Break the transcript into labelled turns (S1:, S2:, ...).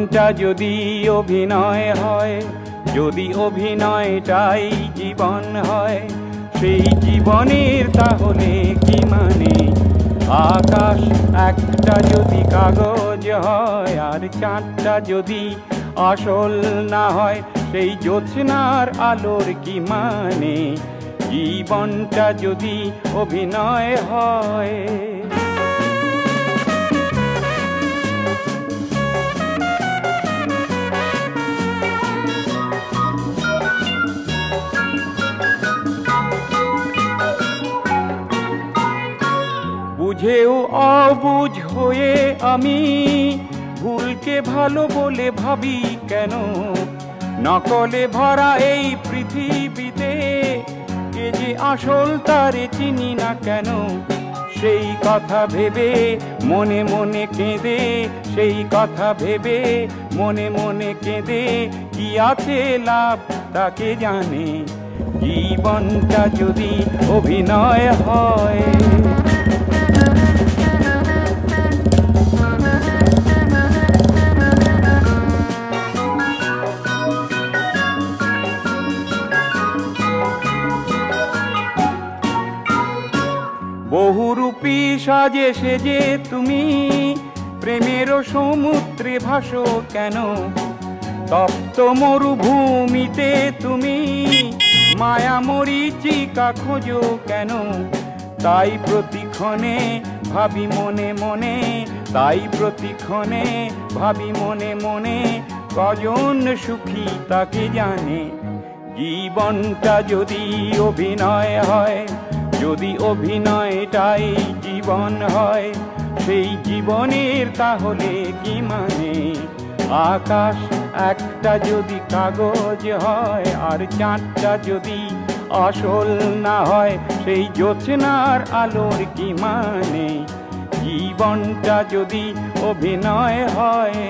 S1: জীবনটা যদি অভিনয় হয়, যদি অভিনয়টাই জীবন হয়, সেই জীবনের তাহলে কি মানে? আকাশ একটা যদি কাগজ হয়, আর চাঁদটা যদি আসল না হয়, সেই জ্যোৎস্নার আলোর কি মানে? জীবনটা যদি অভিনয় হয়। বুঝেও অবুঝ হয়ে আমি ভুলকে ভালো বলে ভাবি কেন? নকলে ভরা এই পৃথিবীতে কে যে আসল তারে চিনি না কেন? সেই কথা ভেবে মনে মনে কেঁদে, সেই কথা ভেবে মনে মনে কেঁদে কি আছে লাভ তাকে জানে? জীবনটা যদি অভিনয় হয়। বহুরূপী সাজে সেজে তুমি প্রেমেরও সমুদ্রে ভাসো কেন? তপ্ত মরুভূমিতে তুমি মায়া মরীচিকা খোঁজো কেন? তাই প্রতিক্ষণে ভাবি মনে মনে, তাই প্রতিক্ষণে ভাবি মনে মনে, কজন সুখী তাকে জানে? জীবনটা যদি অভিনয় হয়, যদি অভিনয়টাই জীবন হয়, সেই জীবনের তাহলে কি মানে? আকাশ একটা যদি কাগজ হয়, আর চাঁদটা যদি আসল না হয়, সেই জ্যোৎস্নার আলোর কি মানে? জীবনটা যদি অভিনয় হয়।